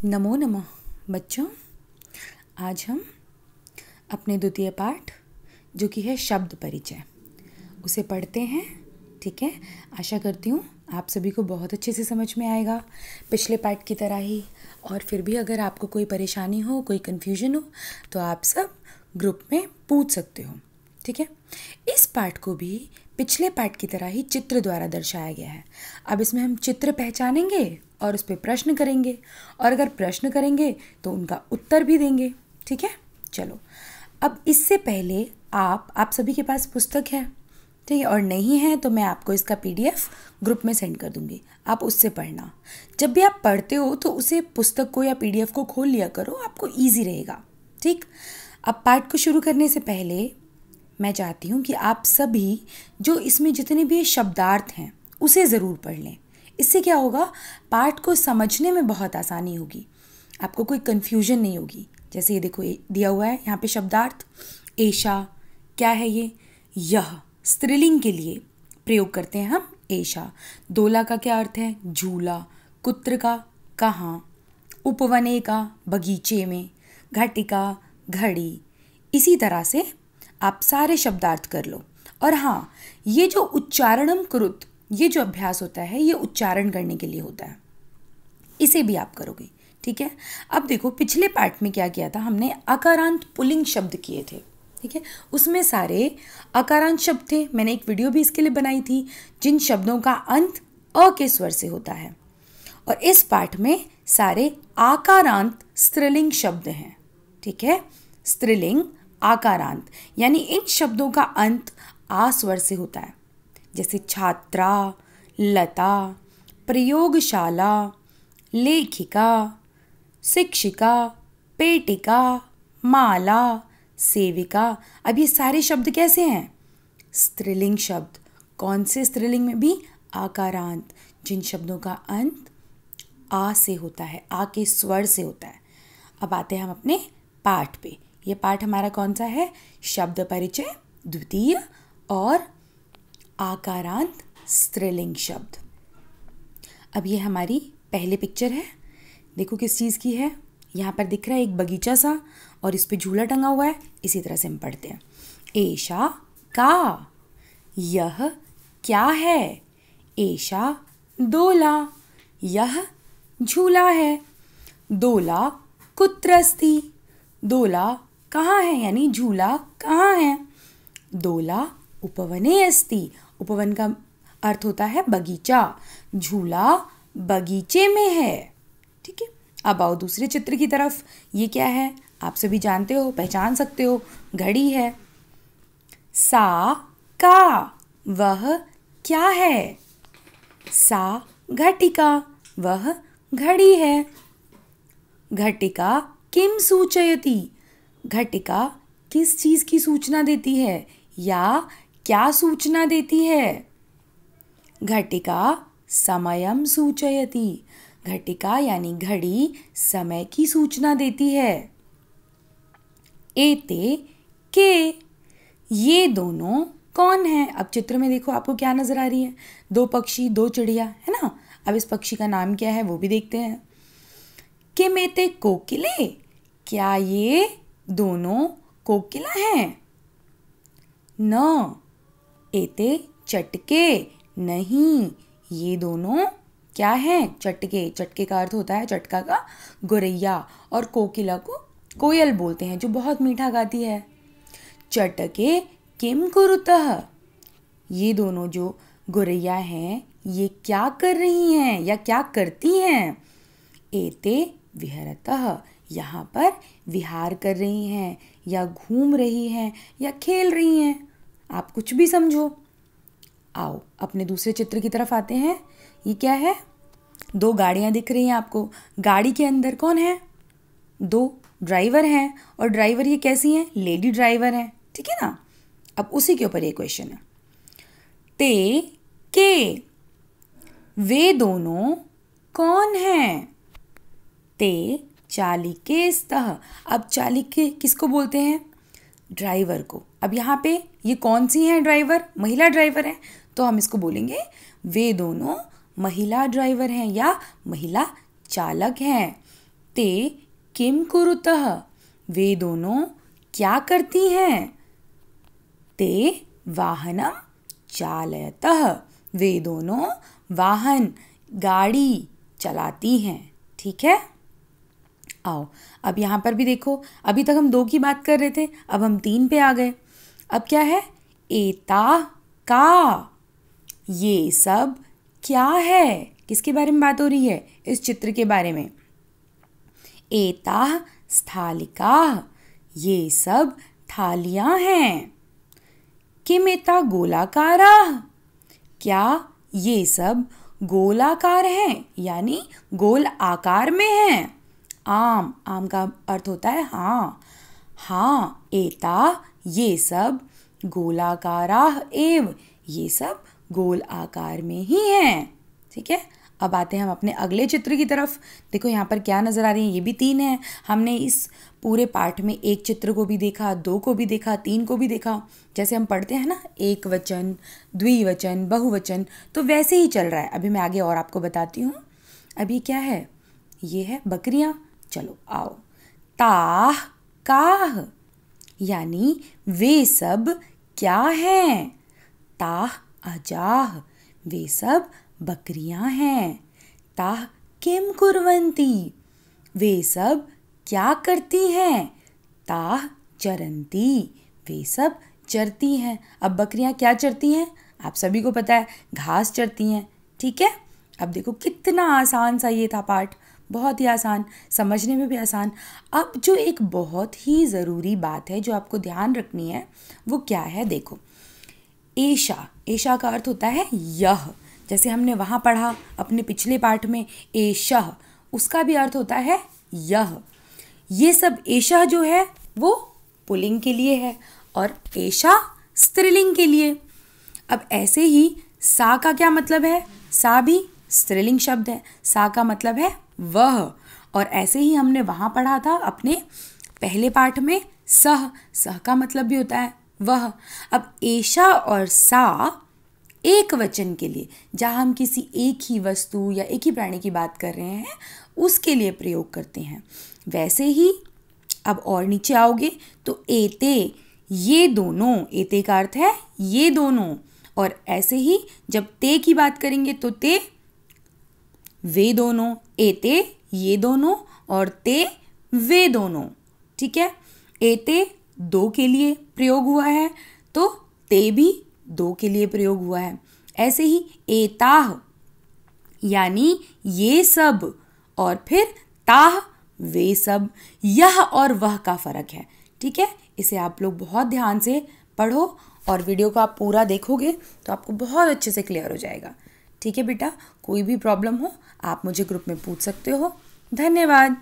नमो नमः बच्चों। आज हम अपने द्वितीय पाठ जो कि है शब्द परिचय उसे पढ़ते हैं। ठीक है, आशा करती हूँ आप सभी को बहुत अच्छे से समझ में आएगा, पिछले पाठ की तरह ही। और फिर भी अगर आपको कोई परेशानी हो, कोई कन्फ्यूजन हो तो आप सब ग्रुप में पूछ सकते हो। ठीक है, इस पाठ को भी पिछले पाठ की तरह ही चित्र द्वारा दर्शाया गया है। अब इसमें हम चित्र पहचानेंगे और उस पर प्रश्न करेंगे, और अगर प्रश्न करेंगे तो उनका उत्तर भी देंगे। ठीक है, चलो। अब इससे पहले आप सभी के पास पुस्तक है, ठीक है, और नहीं है तो मैं आपको इसका PDF ग्रुप में सेंड कर दूंगी, आप उससे पढ़ना। जब भी आप पढ़ते हो तो उसे पुस्तक को या PDF को खोल लिया करो, आपको ईजी रहेगा। ठीक, अब पाठ को शुरू करने से पहले मैं चाहती हूँ कि आप सभी जो इसमें जितने भी शब्दार्थ हैं उसे ज़रूर पढ़ लें। इससे क्या होगा, पाठ को समझने में बहुत आसानी होगी, आपको कोई कन्फ्यूजन नहीं होगी। जैसे ये देखो, दिया हुआ है यहाँ पे शब्दार्थ। एषा क्या है ये? यह स्त्रीलिंग के लिए प्रयोग करते हैं हम एषा। दोला का क्या अर्थ है? झूला। कुत्र का कहाँ। उपवने का बगीचे में। घटिका घड़ी। इसी तरह से आप सारे शब्दार्थ कर लो। और हाँ, ये जो उच्चारणम कुरुत, ये जो अभ्यास होता है ये उच्चारण करने के लिए होता है, इसे भी आप करोगे। ठीक है, अब देखो पिछले पाठ में क्या किया था हमने, अकारांत पुल्लिंग शब्द किए थे। ठीक है, उसमें सारे अकारांत शब्द थे। मैंने एक वीडियो भी इसके लिए बनाई थी, जिन शब्दों का अंत अ के स्वर से होता है। और इस पाठ में सारे आकारांत स्त्रीलिंग शब्द हैं। ठीक है, स्त्रीलिंग आकारांत, यानी इन शब्दों का अंत आ स्वर से होता है। जैसे छात्रा, लता, प्रयोगशाला, लेखिका, शिक्षिका, पेटिका, माला, सेविका। अब ये सारे शब्द कैसे हैं? स्त्रीलिंग शब्द। कौन से स्त्रीलिंग में भी? आकारांत, जिन शब्दों का अंत आ से होता है, आ के स्वर से होता है। अब आते हैं हम अपने पाठ पे। ये पाठ हमारा कौन सा है? शब्द परिचय द्वितीय और आकारांत स्त्रीलिंग शब्द। अब ये हमारी पहली पिक्चर है, देखो किस चीज़ की है। यहाँ पर दिख रहा है एक बगीचा सा, और इस पे झूला टंगा हुआ है। इसी तरह से हम पढ़ते हैं। एषा का, यह क्या है? एषा दोला, यह झूला है। दोला कुत्र अस्ति, दोला कहाँ है, यानी झूला कहाँ है। दोला उपवने अस्ति, उपवन का अर्थ होता है बगीचा, झूला बगीचे में है। ठीक है, अब आओ दूसरे चित्र की तरफ। ये क्या है? आप सभी जानते हो, पहचान सकते हो, घड़ी है। सा का, वह क्या है? सा घटिका, वह घड़ी है। घटिका किम सूचयति, घटिका किस चीज़ की सूचना देती है या क्या सूचना देती है? घटिका समयम सूचयति, घटिका यानी घड़ी समय की सूचना देती है। एते के, ये दोनों कौन है? अब चित्र में देखो आपको क्या नजर आ रही है, दो पक्षी, दो चिड़िया, है ना। अब इस पक्षी का नाम क्या है वो भी देखते हैं। किम एते कोकिले, क्या ये दोनों कोकिला हैं? न एते चटके, नहीं, ये दोनों क्या हैं? चटके। चटके का अर्थ होता है चटका का गोरैया, और कोकिला को कोयल बोलते हैं, जो बहुत मीठा गाती है। चटके किम कुरुतः, ये दोनों जो गोरैया हैं ये क्या कर रही हैं या क्या करती हैं? एते विहरतः, यहाँ पर विहार कर रही हैं या घूम रही हैं या खेल रही हैं, आप कुछ भी समझो। आओ अपने दूसरे चित्र की तरफ आते हैं। ये क्या है? दो गाड़ियाँ दिख रही हैं आपको। गाड़ी के अंदर कौन है? दो ड्राइवर हैं, और ड्राइवर ये कैसी हैं? लेडी ड्राइवर हैं। ठीक है ना। अब उसी के ऊपर ये क्वेश्चन है। ते के, वे दोनों कौन हैं? ते चालिके स्तः, अब चालिके किसको बोलते हैं? ड्राइवर को। अब यहाँ पे ये कौन सी हैं ड्राइवर? महिला ड्राइवर हैं, तो हम इसको बोलेंगे वे दोनों महिला ड्राइवर हैं या महिला चालक हैं। ते किम कुरुतः, वे दोनों क्या करती हैं। ते वाहनम चालयतः, वे दोनों वाहन गाड़ी चलाती हैं। ठीक है, आओ अब यहाँ पर भी देखो, अभी तक हम 2 की बात कर रहे थे, अब हम 3 पे आ गए। अब क्या है, एता का, ये सब क्या है, किसके बारे में बात हो रही है, इस चित्र के बारे में। एता स्थालिका, ये सब थालियां हैं। किम एता गोलाकारा, क्या ये सब गोलाकार हैं, यानी गोल आकार में हैं। आम, आम का अर्थ होता है हाँ। हाँ एता, ये सब गोलाकारा एव, ये सब गोल आकार में ही हैं। ठीक है, अब आते हैं हम अपने अगले चित्र की तरफ। देखो यहाँ पर क्या नज़र आ रही है, ये भी 3 है। हमने इस पूरे पाठ में एक चित्र को भी देखा, 2 को भी देखा, 3 को भी देखा। जैसे हम पढ़ते हैं ना, एक वचन, द्विवचन, बहुवचन, तो वैसे ही चल रहा है। अभी मैं आगे और आपको बताती हूँ। अभी क्या है, ये है बकरियाँ। चलो आओ, ताह काह, यानी वे सब क्या हैं। ताह अजाह, वे सब बकरियां हैं। ताह किम कुर्वन्ति, वे सब क्या करती हैं। ताह चरन्ति, वे सब चरती हैं। अब बकरियां क्या चरती हैं, आप सभी को पता है, घास चरती हैं। ठीक है, अब देखो कितना आसान सा ये था पाठ, बहुत ही आसान, समझने में भी आसान। अब जो एक बहुत ही ज़रूरी बात है जो आपको ध्यान रखनी है, वो क्या है, देखो एषा, एषा का अर्थ होता है यह। जैसे हमने वहाँ पढ़ा अपने पिछले पाठ में एषः, उसका भी अर्थ होता है यह। ये सब एषः जो है वो पुल्लिंग के लिए है और एषा स्त्रीलिंग के लिए। अब ऐसे ही सा का क्या मतलब है, सा भी स्त्रीलिंग शब्द है, सा का मतलब है वह। और ऐसे ही हमने वहाँ पढ़ा था अपने पहले पाठ में सह, सह का मतलब भी होता है वह। अब एषा और सा एक वचन के लिए, जहाँ हम किसी एक ही वस्तु या एक ही प्राणी की बात कर रहे हैं, उसके लिए प्रयोग करते हैं। वैसे ही अब और नीचे आओगे तो एते, ये दोनों, एते का अर्थ है ये दोनों। और ऐसे ही जब ते की बात करेंगे तो ते वे दोनों, एते ये दोनों और ते वे दोनों। ठीक है, एते 2 के लिए प्रयोग हुआ है तो ते भी 2 के लिए प्रयोग हुआ है। ऐसे ही एताह यानी ये सब, और फिर ताह वे सब, यह और वह का फर्क है। ठीक है, इसे आप लोग बहुत ध्यान से पढ़ो और वीडियो को आप पूरा देखोगे तो आपको बहुत अच्छे से क्लियर हो जाएगा। ठीक है बेटा, कोई भी प्रॉब्लम हो आप मुझे ग्रुप में पूछ सकते हो। धन्यवाद।